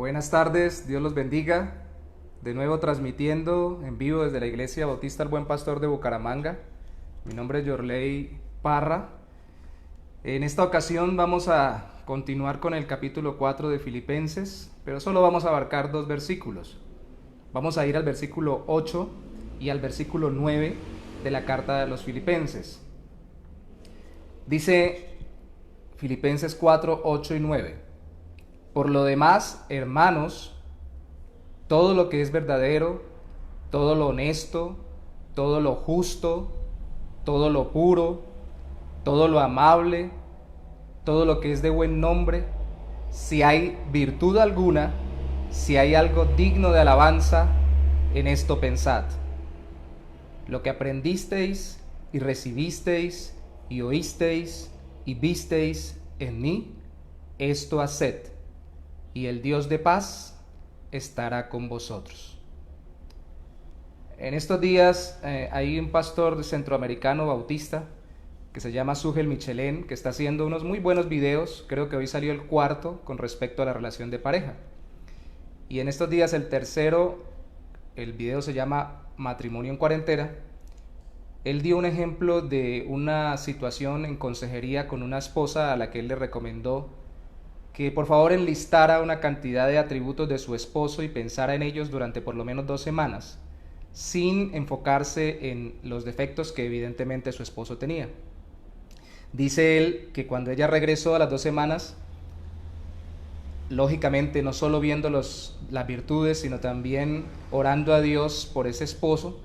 Buenas tardes, Dios los bendiga. De nuevo transmitiendo en vivo desde la Iglesia Bautista El Buen Pastor de Bucaramanga. Mi nombre es Yorley Parra. En esta ocasión vamos a continuar con el capítulo 4 de Filipenses, pero solo vamos a abarcar 2 versículos. Vamos a ir al versículo 8 y al versículo 9 de la carta de los Filipenses. Dice Filipenses 4, 8 y 9. Por lo demás, hermanos, todo lo que es verdadero, todo lo honesto, todo lo justo, todo lo puro, todo lo amable, todo lo que es de buen nombre, si hay virtud alguna, si hay algo digno de alabanza, en esto pensad. Lo que aprendisteis y recibisteis y oísteis y visteis en mí, esto haced, y el Dios de paz estará con vosotros. En estos días hay un pastor centroamericano bautista que se llama Sugel Michelén, que está haciendo unos muy buenos videos. Creo que hoy salió el cuarto con respecto a la relación de pareja. Y en estos días el tercero, el video se llama Matrimonio en Cuarentena. Él dio un ejemplo de una situación en consejería con una esposa a la que él le recomendó que por favor enlistara una cantidad de atributos de su esposo y pensara en ellos durante por lo menos 2 semanas, sin enfocarse en los defectos que evidentemente su esposo tenía. Dice él que cuando ella regresó a las 2 semanas, lógicamente no solo viendo las virtudes, sino también orando a Dios por ese esposo,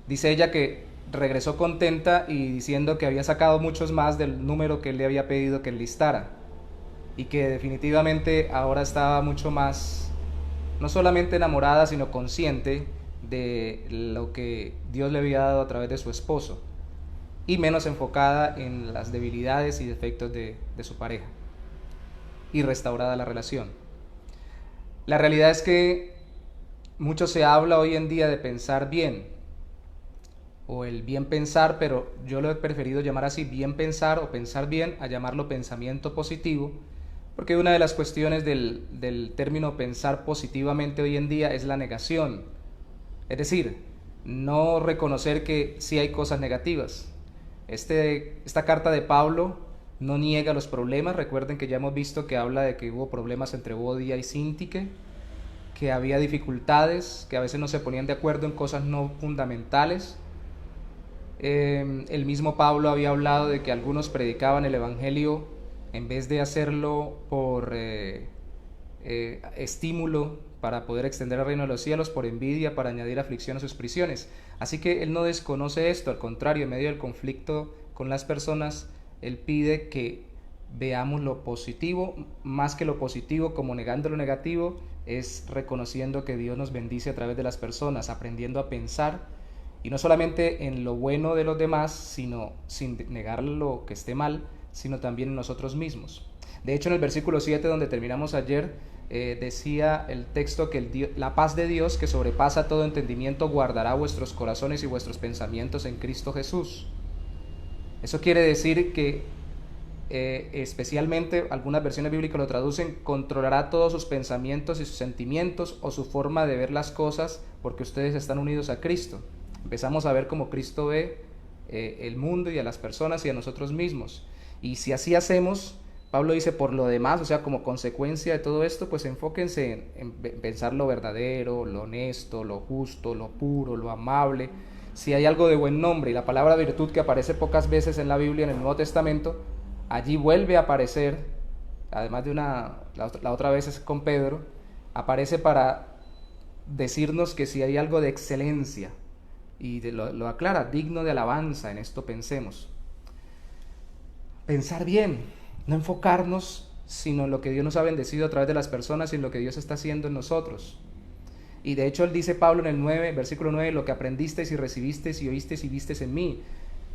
dice ella que regresó contenta y diciendo que había sacado muchos más del número que él le había pedido que enlistara, y que definitivamente ahora estaba mucho más, no solamente enamorada, sino consciente de lo que Dios le había dado a través de su esposo, y menos enfocada en las debilidades y defectos de su pareja, y restaurada la relación. La realidad es que mucho se habla hoy en día de pensar bien, o el bien pensar, pero yo lo he preferido llamar así, bien pensar o pensar bien, a llamarlo pensamiento positivo, porque una de las cuestiones del término pensar positivamente hoy en día es la negación. Es decir, no reconocer que sí hay cosas negativas. Esta carta de Pablo no niega los problemas. Recuerden que ya hemos visto que habla de que hubo problemas entre Bodia y Síntique, que había dificultades, que a veces no se ponían de acuerdo en cosas no fundamentales. El mismo Pablo había hablado de que algunos predicaban el evangelio en vez de hacerlo por estímulo para poder extender el reino de los cielos, por envidia, para añadir aflicción a sus prisiones. Así que él no desconoce esto, al contrario, en medio del conflicto con las personas, él pide que veamos lo positivo, más que lo positivo, como negando lo negativo, es reconociendo que Dios nos bendice a través de las personas, aprendiendo a pensar, y no solamente en lo bueno de los demás, sino sin negar lo que esté mal, sino también en nosotros mismos. De hecho, en el versículo 7, donde terminamos ayer, decía el texto que la paz de Dios, que sobrepasa todo entendimiento, guardará vuestros corazones y vuestros pensamientos en Cristo Jesús. Eso quiere decir que, especialmente algunas versiones bíblicas lo traducen, controlará todos sus pensamientos y sus sentimientos, o su forma de ver las cosas, porque ustedes están unidos a Cristo. Empezamos a ver cómo Cristo ve el mundo y a las personas y a nosotros mismos. Y si así hacemos, Pablo dice, por lo demás, o sea, como consecuencia de todo esto, pues enfóquense en pensar lo verdadero, lo honesto, lo justo, lo puro, lo amable. Si hay algo de buen nombre, y la palabra virtud, que aparece pocas veces en la Biblia, en el Nuevo Testamento, allí vuelve a aparecer, además de la otra vez es con Pedro, aparece para decirnos que si hay algo de excelencia, y lo aclara, digno de alabanza, en esto pensemos. Pensar bien, no enfocarnos sino en lo que Dios nos ha bendecido a través de las personas y en lo que Dios está haciendo en nosotros. Y de hecho él dice, Pablo, en el 9, versículo 9, lo que aprendisteis y recibisteis y oísteis y visteis en mí.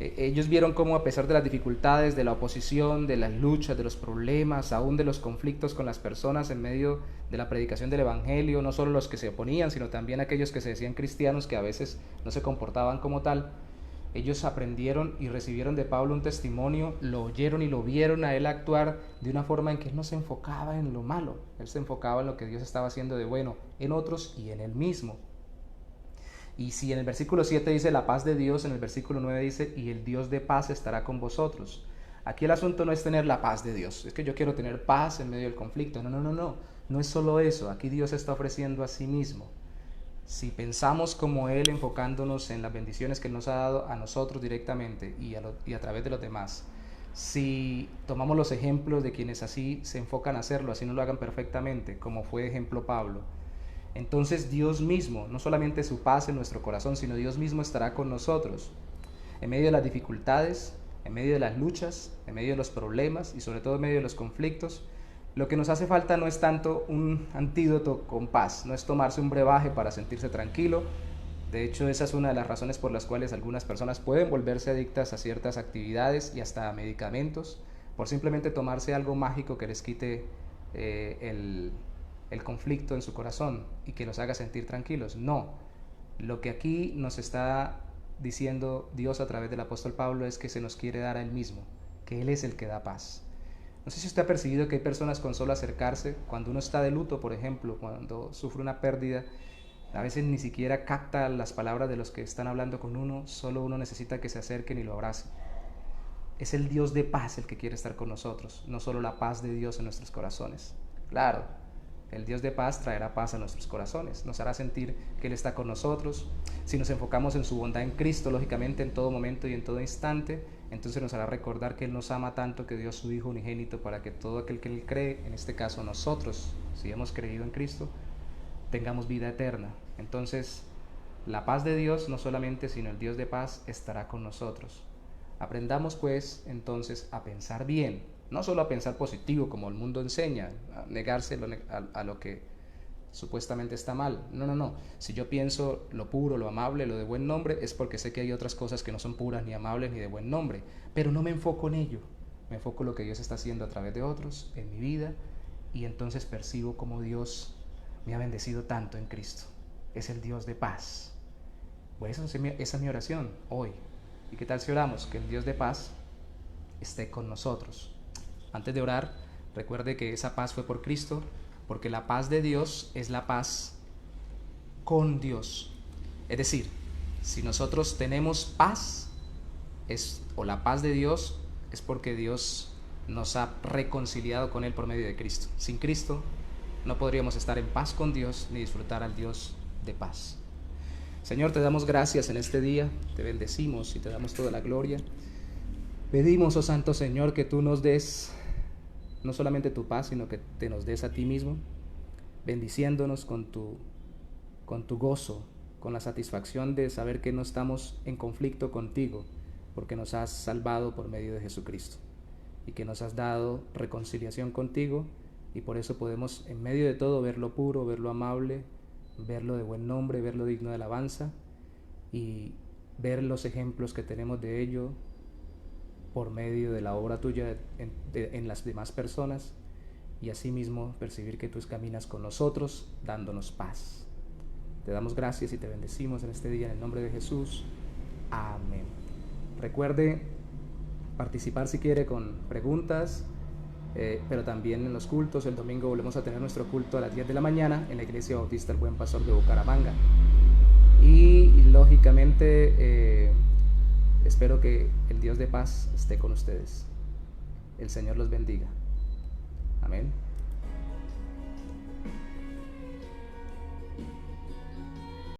Ellos vieron cómo, a pesar de las dificultades, de la oposición, de las luchas, de los problemas, aún de los conflictos con las personas en medio de la predicación del evangelio, no solo los que se oponían, sino también aquellos que se decían cristianos, que a veces no se comportaban como tal, Ellos aprendieron y recibieron de Pablo un testimonio, lo oyeron y lo vieron a él actuar de una forma en que él no se enfocaba en lo malo, él se enfocaba en lo que Dios estaba haciendo de bueno en otros y en él mismo. Y si en el versículo 7 dice la paz de Dios, en el versículo 9 dice y el Dios de paz estará con vosotros. Aquí el asunto no es tener la paz de Dios, es que yo quiero tener paz en medio del conflicto. No es solo eso, aquí Dios está ofreciendo a sí mismo. Si pensamos como Él, enfocándonos en las bendiciones que Él nos ha dado a nosotros directamente y a través de los demás, si tomamos los ejemplos de quienes así se enfocan a hacerlo, así no lo hagan perfectamente, como fue ejemplo Pablo, entonces Dios mismo, no solamente su paz en nuestro corazón, sino Dios mismo estará con nosotros en medio de las dificultades, en medio de las luchas, en medio de los problemas y sobre todo en medio de los conflictos. Lo que nos hace falta no es tanto un antídoto con paz, no es tomarse un brebaje para sentirse tranquilo. De hecho, esa es una de las razones por las cuales algunas personas pueden volverse adictas a ciertas actividades y hasta a medicamentos, por simplemente tomarse algo mágico que les quite el conflicto en su corazón y que los haga sentir tranquilos. No, lo que aquí nos está diciendo Dios a través del apóstol Pablo es que se nos quiere dar a Él mismo, que Él es el que da paz. No sé si usted ha percibido que hay personas con solo acercarse, cuando uno está de luto, por ejemplo, cuando sufre una pérdida, a veces ni siquiera capta las palabras de los que están hablando con uno, solo uno necesita que se acerquen y lo abracen. Es el Dios de paz el que quiere estar con nosotros, no solo la paz de Dios en nuestros corazones. Claro, el Dios de paz traerá paz a nuestros corazones, nos hará sentir que Él está con nosotros. Si nos enfocamos en su bondad en Cristo, lógicamente en todo momento y en todo instante, entonces nos hará recordar que Él nos ama tanto que dio a su Hijo unigénito para que todo aquel que Él cree, en este caso nosotros, si hemos creído en Cristo, tengamos vida eterna. Entonces, la paz de Dios, no solamente, sino el Dios de paz, estará con nosotros. Aprendamos pues entonces a pensar bien, no solo a pensar positivo como el mundo enseña, a negarse a lo que supuestamente está mal. No. Si yo pienso lo puro, lo amable, lo de buen nombre, es porque sé que hay otras cosas que no son puras, ni amables, ni de buen nombre. Pero no me enfoco en ello. Me enfoco en lo que Dios está haciendo a través de otros, en mi vida, y entonces percibo cómo Dios me ha bendecido tanto en Cristo. Es el Dios de paz. Pues esa es mi oración hoy. ¿Y qué tal si oramos? Que el Dios de paz esté con nosotros. Antes de orar, recuerde que esa paz fue por Cristo, porque la paz de Dios es la paz con Dios. Es decir, si nosotros tenemos paz, o la paz de Dios, es porque Dios nos ha reconciliado con Él por medio de Cristo. Sin Cristo no podríamos estar en paz con Dios ni disfrutar al Dios de paz. Señor, te damos gracias en este día, te bendecimos y te damos toda la gloria. Pedimos, oh Santo Señor, que tú nos des no solamente tu paz, sino que te nos des a ti mismo, bendiciéndonos con tu gozo, con la satisfacción de saber que no estamos en conflicto contigo, porque nos has salvado por medio de Jesucristo y que nos has dado reconciliación contigo, y por eso podemos en medio de todo ver lo puro, ver lo amable, verlo de buen nombre, verlo digno de alabanza y ver los ejemplos que tenemos de ello por medio de la obra tuya en las demás personas, y asimismo percibir que tú caminas con nosotros dándonos paz. Te damos gracias y te bendecimos en este día en el nombre de Jesús. Amén. Recuerde participar si quiere con preguntas, pero también en los cultos. El domingo volvemos a tener nuestro culto a las 10 de la mañana en la Iglesia Bautista El Buen Pastor de Bucaramanga. Y lógicamente espero que el Dios de paz esté con ustedes. El Señor los bendiga. Amén.